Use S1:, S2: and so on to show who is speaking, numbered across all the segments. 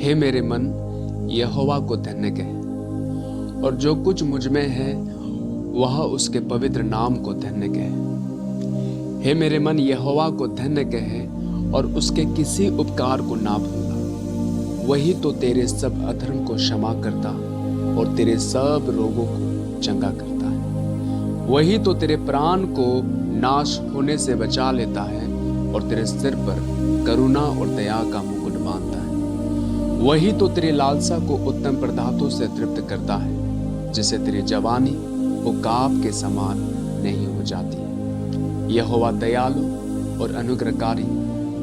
S1: हे मेरे मन, यहोवा को धन्य कह, और जो कुछ मुझ में है वह उसके पवित्र नाम को धन्य कह। हे मेरे मन, यहोवा को धन्य कह और उसके किसी उपकार को ना भूलना। वही तो तेरे सब अधर्म को क्षमा करता और तेरे सब रोगों को चंगा करता है। वही तो तेरे प्राण को नाश होने से बचा लेता है और तेरे सिर पर करुणा और दया का मुकुट बांधता है। वही तो तेरी लालसा को उत्तम पदार्थों से तृप्त करता है, जिससे तेरी जवानी उकाब के समान नहीं हो जाती है। यहोवा दयालु और अनुग्रहकारी,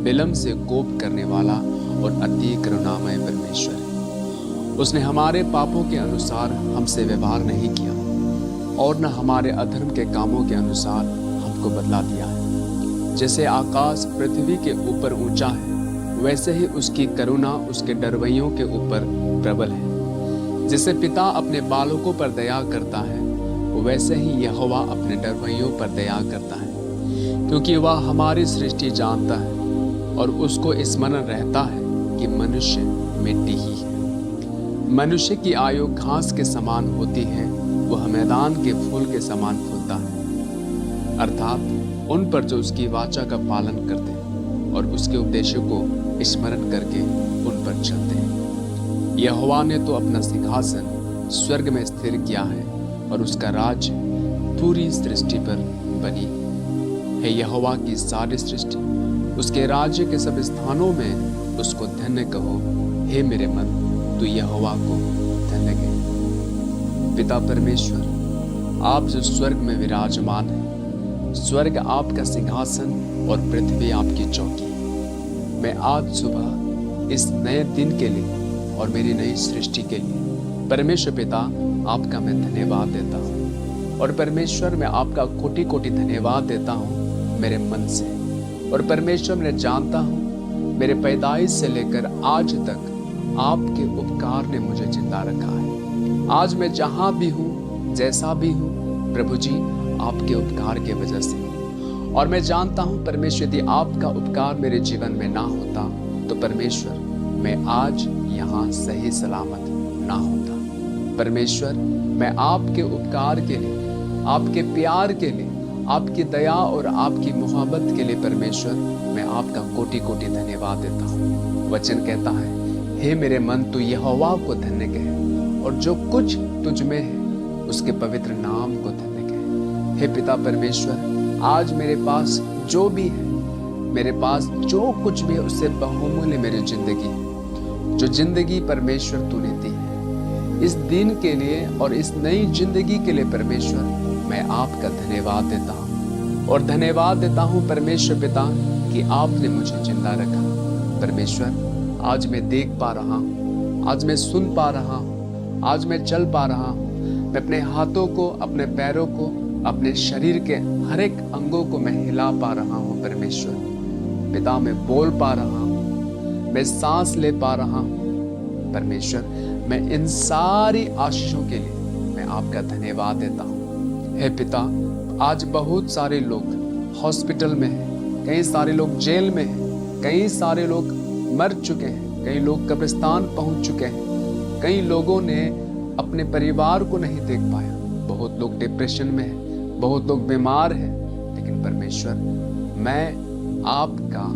S1: विलम्ब से कोप करने वाला और अति करुणामय परमेश्वर है। उसने हमारे पापों के अनुसार हमसे व्यवहार नहीं किया और न हमारे अधर्म के कामों के अनुसार हमको बदला दिया है। जैसे आकाश पृथ्वी के ऊपर ऊंचा है, वैसे ही उसकी करुणा उसके डरवैयों के ऊपर प्रबल है। जैसे पिता अपने बालकों पर दया करता है, वैसे ही यहोवा अपने डरवैयों पर दया करता है, क्योंकि वह हमारी सृष्टि जानता है और उसको स्मरण रहता है कि मनुष्य मिट्टी ही है। मनुष्य की आयु घास के समान होती है, वह मैदान के फूल के समान फूलता है। अर्थात उन पर जो उसकी वाचा का पालन करते हैं और उसके उपदेशों को स्मरण करके उन पर चलते हैं। यहोवा ने तो अपना सिंहासन स्वर्ग में स्थिर किया है और उसका राज्य पूरी सृष्टि पर बनी है। यहोवा की सारी सृष्टि, उसके राज्य के सब स्थानों में उसको धन्य कहो। हे मेरे मन, तू यहोवा को धन्य कह। पिता परमेश्वर, आप जो स्वर्ग में विराजमान है, स्वर्ग आपका सिंहासन और पृथ्वी आपकी चौकी है। मैं आज सुबह इस नए दिन के लिए और मेरी नई सृष्टि के लिए परमेश्वर पिता आपका मैं धन्यवाद देता हूँ। और परमेश्वर, मैं आपका कोटि कोटि धन्यवाद देता हूँ मेरे मन से। और परमेश्वर, मैं जानता हूँ मेरे पैदाइश से लेकर आज तक आपके उपकार ने मुझे जिंदा रखा है। आज मैं जहाँ भी हूँ, जैसा भी हूँ, प्रभु जी आपके उपकार के वजह से। और मैं जानता हूँ परमेश्वर, यदि आपका उपकार मेरे जीवन में ना होता तो परमेश्वर मैं आज यहाँ सही सलामत ना होता। परमेश्वर, मैं आपके उपकार के लिए, आपके प्यार के लिए, आपकी दया और आपकी मोहब्बत के लिए परमेश्वर मैं आपका कोटि कोटि धन्यवाद देता हूँ। वचन कहता है, हे मेरे मन, तू यहोवा को धन्य कह और जो कुछ तुझ में है उसके पवित्र नाम को धन्य कह। हे पिता परमेश्वर, आज मेरे पास जो भी है, मेरे पास जो कुछ भी है, उससे बहुमूल्य मेरी जिंदगी है। जो जिंदगी परमेश्वर तूने दी है इस दिन के लिए और इस नई जिंदगी के लिए परमेश्वर मैं आपका धन्यवाद देता हूँ। और धन्यवाद देता हूँ परमेश्वर पिता कि आपने मुझे जिंदा रखा। परमेश्वर, आज मैं देख पा रहा हूँ, आज मैं सुन पा रहा हूँ, आज मैं चल पा रहा हूँ। मैं अपने हाथों को, अपने पैरों को, अपने शरीर के हर एक अंगों को मैं हिला पा रहा हूँ। परमेश्वर पिता, मैं बोल पा रहा हूँ, मैं सांस ले पा रहा हूँ। परमेश्वर, मैं इन सारी आशीषों के लिए मैं आपका धन्यवाद देता हूँ। हे पिता, आज बहुत सारे लोग हॉस्पिटल में हैं, कई सारे लोग जेल में हैं, कई सारे लोग मर चुके हैं, कई लोग कब्रिस्तान पहुंच चुके हैं, कई लोगों ने अपने परिवार को नहीं देख पाया, बहुत लोग डिप्रेशन में हैं, बहुत लोग बीमार हैं। लेकिन परमेश्वर, मैं आपका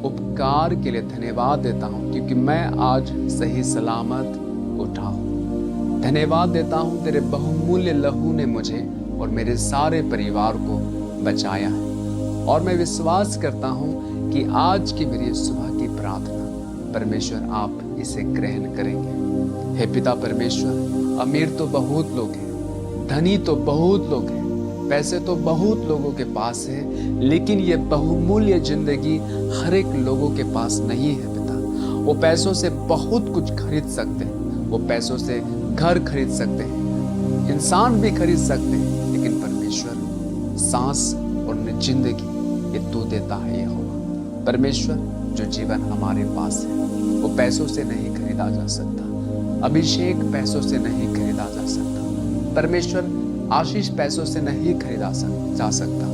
S1: उपकार के लिए धन्यवाद देता हूँ क्योंकि मैं आज सही सलामत उठा हूँ। धन्यवाद देता हूँ तेरे बहुमूल्य लहू ने मुझे और मेरे सारे परिवार को बचाया है। और मैं विश्वास करता हूँ कि आज की मेरी सुबह की प्रार्थना परमेश्वर आप इसे ग्रहण करेंगे। हे पिता परमेश्वर, अमीर तो बहुत लोग हैं, धनी तो बहुत लोग हैं, पैसे तो बहुत लोगों के पास है, लेकिन ये बहुमूल्य जिंदगी हर एक लोगों के पास नहीं है पिता। वो पैसों से बहुत कुछ खरीद सकते हैं, वो पैसों से घर खरीद सकते हैं, इंसान भी खरीद सकते हैं, लेकिन परमेश्वर सांस और जिंदगी ये तू देता है। यहोवा परमेश्वर, जो जीवन हमारे पास है वो पैसों से नहीं खरीदा जा सकता, अभिषेक पैसों से नहीं खरीदा जा सकता, परमेश्वर आशीष पैसों से नहीं खरीदा जा सकता।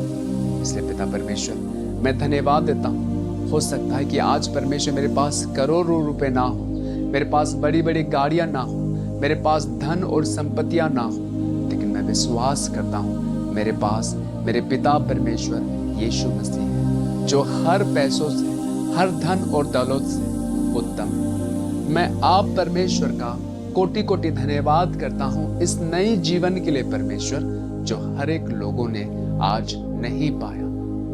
S1: इसलिए पिता परमेश्वर, मैं धन्यवाद देता हूँ। हो सकता है कि आज परमेश्वर मेरे पास करोड़ों रुपए ना हो, मेरे पास बड़ी बड़ी गाड़ियां ना हो, मेरे पास धन और संपत्तियां ना हो, लेकिन मैं विश्वास करता हूँ मेरे पास मेरे पिता परमेश्वर यीशु मसीह है, जो हर पैसों से, हर धन और दौलत से उत्तम है। मैं आप परमेश्वर का कोटि कोटि धन्यवाद करता हूँ इस नई जीवन के लिए परमेश्वर, जो हर एक लोगों ने आज नहीं पाया।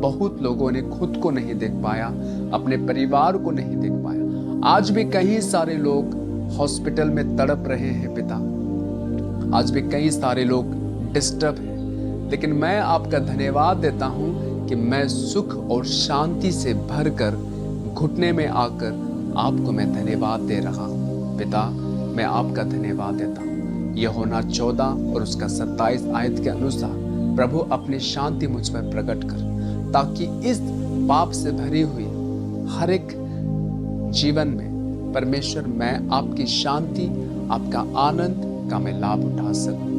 S1: बहुत लोगों ने खुद को नहीं देख पाया, अपने परिवार को नहीं देख पाया। आज भी कई सारे लोग हॉस्पिटल में तड़प रहे हैं पिता, आज भी कई सारे लोग डिस्टर्ब हैं, लेकिन मैं आपका धन्यवाद देता हूं कि मैं सुख और शांति से भरकर घुटने में आकर आपको मैं धन्यवाद दे रहा हूं। पिता, मैं आपका धन्यवाद देता हूं। यूहन्ना 14 और उसका 27 आयत के अनुसार प्रभु अपनी शांति मुझ पर प्रकट कर, ताकि इस पाप से भरी हुई हर एक जीवन में परमेश्वर मैं आपकी शांति, आपका आनंद का मैं लाभ उठा सकूं।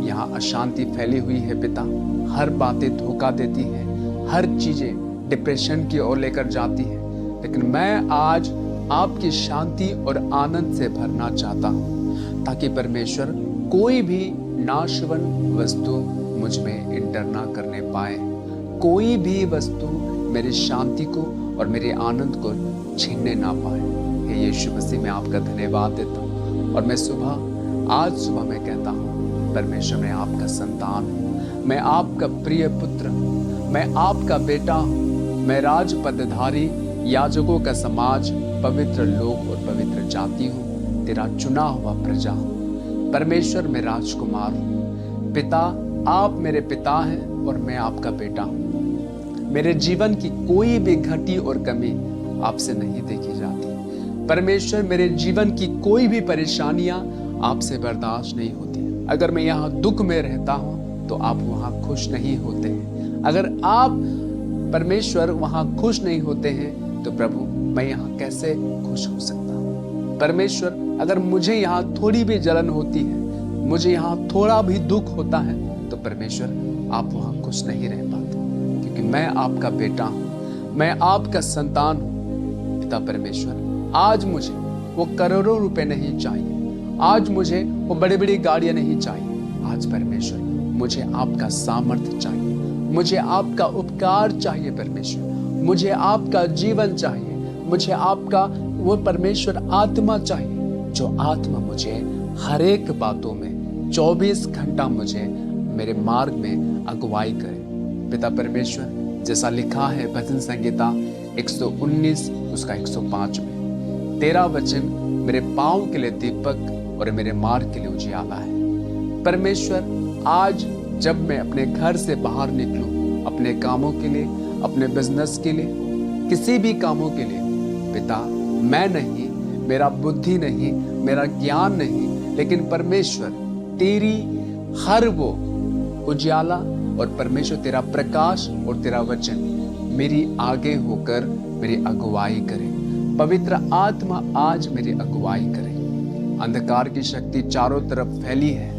S1: यहाँ अशांति फैली हुई है पिता, हर बातें धोखा देती हैं, हर चीजें डिप्रेशन की ओर लेकर जाती हैं, लेकिन मैं आज आपकी शांति और आनंद से भरना चाहता हूँ, ताकि परमेश्वर कोई भी नाशवन वस्तु मुझ में इंटर ना करने पाए, कोई भी वस्तु मेरी शांति को और मेरे आनंद को छीनने ना पाए। हे यीशु मसीह, मैं आपका धन्यवाद देता हूँ। और मैं आज सुबह मैं कहता हूँ परमेश्वर, मैं आपका संतान हूँ, मैं आपका प्रिय पुत्र हूँ, मैं आपका बेटा हूँ, मैं राज पदधारी, याजकों का समाज, पवित्र लोग और पवित्र जाति हूँ, तेरा चुना हुआ प्रजा हूँ। परमेश्वर, मैं राजकुमार हूँ। पिता, आप मेरे पिता हैं और मैं आपका बेटा हूँ। मेरे जीवन की कोई भी घटी और कमी आपसे नहीं देखी जाती। परमेश्वर, मेरे जीवन की कोई भी परेशानियां आपसे बर्दाश्त नहीं होती। अगर मैं यहाँ दुख में रहता हूँ तो आप वहाँ खुश नहीं होते हैं। अगर आप परमेश्वर वहाँ खुश नहीं होते हैं तो प्रभु, मैं यहाँ कैसे खुश हो सकता हूँ? परमेश्वर, अगर मुझे यहाँ थोड़ी भी जलन होती है, मुझे यहाँ थोड़ा भी दुख होता है, तो परमेश्वर आप वहाँ खुश नहीं रह पाते, क्योंकि मैं आपका बेटा हूँ, मैं आपका संतान हूँ। पिता परमेश्वर, आज मुझे वो करोड़ों रुपए नहीं चाहिए, आज मुझे वो बड़ी बड़ी गाड़ियां नहीं चाहिए। आज परमेश्वर, मुझे आपका सामर्थ्य चाहिए, मुझे आपका उपकार चाहिए परमेश्वर, मुझे आपका जीवन चाहिए, मुझे आपका वो परमेश्वर आत्मा चाहिए, जो आत्मा मुझे हर एक बातों में 24 घंटा मुझे मेरे मार्ग में अगुवाई करे। पिता परमेश्वर, जैसा लिखा है भजन संहिता 119 उसका 105 में, तेरा वचन मेरे पाँव के लिए दीपक और मेरे मार्ग के लिए उजियाला है। परमेश्वर, आज जब मैं अपने घर से बाहर निकलूं, अपने कामों के लिए, अपने बिजनेस के लिए, किसी भी कामों के लिए, पिता, मैं नहीं, मेरा बुद्धि नहीं, मेरा ज्ञान नहीं, लेकिन परमेश्वर तेरी हर वो उजियाला और परमेश्वर तेरा प्रकाश और तेरा वचन मेरी आगे होकर मेरी अगुवाई करे। पवित्र आत्मा आज मेरी अगुवाई करे। अंधकार की शक्ति चारों तरफ फैली है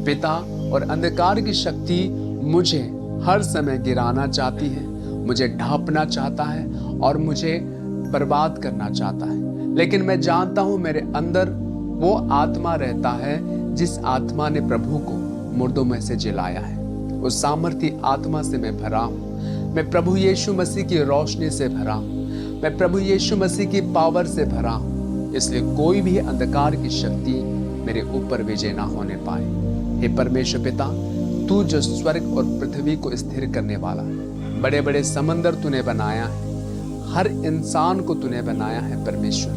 S1: पिता, और अंधकार की शक्ति मुझे हर समय गिराना चाहती है, मुझे ढांपना चाहता है और मुझे बर्बाद करना चाहता है। लेकिन मैं जानता हूं मेरे अंदर वो आत्मा रहता है जिस आत्मा ने प्रभु को मुर्दों में से जिलाया है। उस सामर्थी आत्मा से मैं भरा हूं। मैं प्रभु यीशु मसीह की रोशनी से भरा हूं। मैं प्रभु यीशु मसीह की पावर से भरा हूं। इसलिए कोई भी अंधकार की शक्ति मेरे ऊपर विजय ना होने पाए। हे परमेश्वर पिता, तू जो स्वर्ग और पृथ्वी को स्थिर करने वाला, बड़े बड़े समंदर तूने बनाया है, हर इंसान को तूने बनाया है परमेश्वर,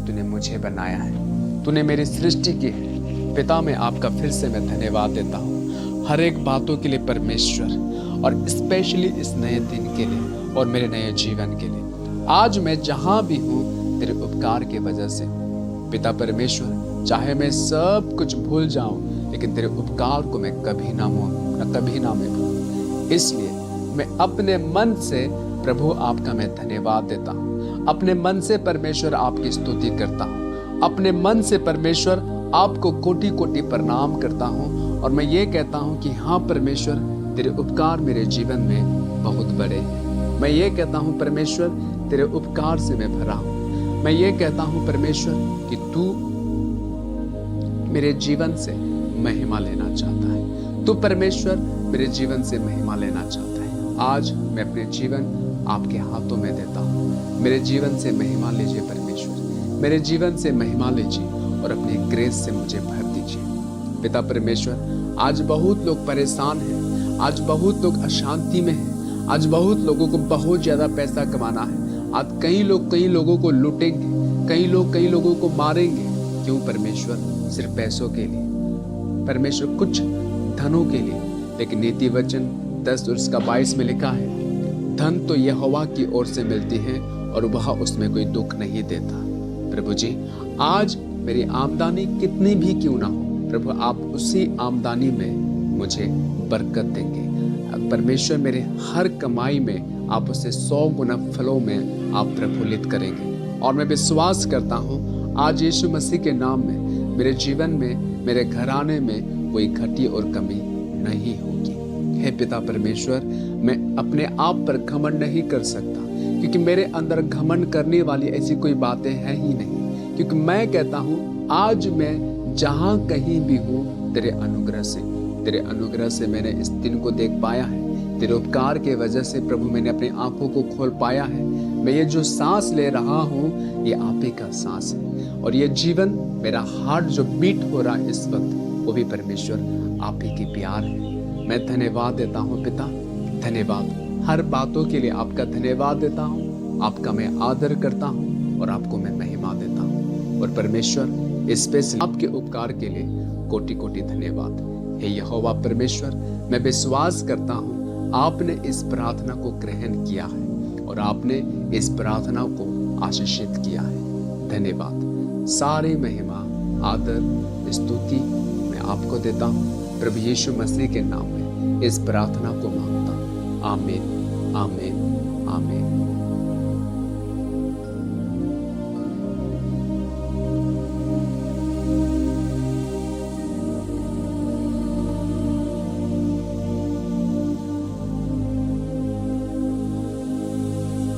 S1: तूने मुझे बनाया है, तूने मेरी सृष्टि की है। पिता, मैं आपका फिर से मैं धन्यवाद देता हूँ हर एक बातों के लिए परमेश्वर, और स्पेशली इस नए दिन के लिए और मेरे नए जीवन के लिए। आज मैं जहाँ भी हूँ तेरे उपकार की वजह से पिता परमेश्वर, चाहे मैं सब कुछ भूल जाऊं, लेकिन तेरे उपकार को मैं कभी ना भूलूं। इसलिए मैं अपने मन से प्रभु आपका मैं धन्यवाद देता हूँ, अपने मन से परमेश्वर आपकी स्तुति करता हूँ, अपने मन से परमेश्वर आपको कोटि कोटि प्रणाम करता हूँ। और मैं ये कहता हूँ कि हाँ परमेश्वर, तेरे उपकार मेरे जीवन में बहुत बड़े हैं। मैं ये कहता हूँ परमेश्वर, तेरे उपकार से मैं भरा हूँ। मैं ये कहता हूं परमेश्वर कि तू मेरे जीवन से महिमा लेना चाहता है। तू परमेश्वर मेरे जीवन से महिमा लेना चाहता है। आज मैं अपने जीवन आपके हाथों में देता हूँ। मेरे जीवन से महिमा लीजिए परमेश्वर, मेरे जीवन से महिमा लीजिए और अपनी ग्रेस से मुझे भर दीजिए। पिता परमेश्वर, आज बहुत लोग परेशान हैं, आज बहुत लोग अशांति में हैं, आज बहुत लोगों को बहुत ज्यादा पैसा कमाना है। आज कई लोग कई लोगों को लूटेंगे, कई लोग कई लोगों को मारेंगे। क्यों परमेश्वर? सिर्फ पैसों के लिए परमेश्वर, कुछ धनों के लिए। लेकिन नीति वचन 10:22 में लिखा है, धन तो यहोवा की ओर से मिलती है और वह उसमें कोई दुख नहीं देता। प्रभु जी, आज मेरी आमदनी कितनी भी क्यों ना हो, प्रभु आप उसी आमदनी में मुझे बरकत देंगे। परमेश्वर, मेरे हर कमाई में आप उसे 100 गुना फलों में आप प्रफुल्लित करेंगे। और मैं विश्वास करता हूँ आज यीशु मसीह के नाम में मेरे जीवन में, मेरे घराने में कोई घटी और कमी नहीं होगी। हे पिता परमेश्वर, मैं अपने आप पर घमंड नहीं कर सकता, क्योंकि मेरे अंदर घमंड करने वाली ऐसी कोई बातें हैं ही नहीं। क्योंकि मैं कहता हूँ आज मैं जहाँ कहीं भी हूँ तेरे अनुग्रह से मैंने इस दिन को देख पाया है। तेरे उपकार के वजह से प्रभु मैंने अपनी आंखों को खोल पाया है। मैं ये जो सांस ले रहा हूँ ये आप ही का सांस है, और ये जीवन, मेरा हार्ट जो बीट हो रहा है इस वक्त, वो भी परमेश्वर आप ही की प्यार है। मैं धन्यवाद देता हूँ पिता, धन्यवाद हर बातों के लिए आपका धन्यवाद देता हूँ। आपका मैं आदर करता हूँ और आपको मैं महिमा देता हूँ। और परमेश्वर, स्पेशल आपके उपकार के लिए कोटि कोटि धन्यवाद। हे यहोवा परमेश्वर, मैं विश्वास करता हूँ आपने इस प्रार्थना को ग्रहण किया है और आपने इस प्रार्थना को आशीषित किया है। धन्यवाद। सारी महिमा, आदर, स्तुति मैं आपको देता हूँ। प्रभु यीशु मसीह के नाम में इस प्रार्थना को मांगता हूँ। आमीन, आमीन, आमीन।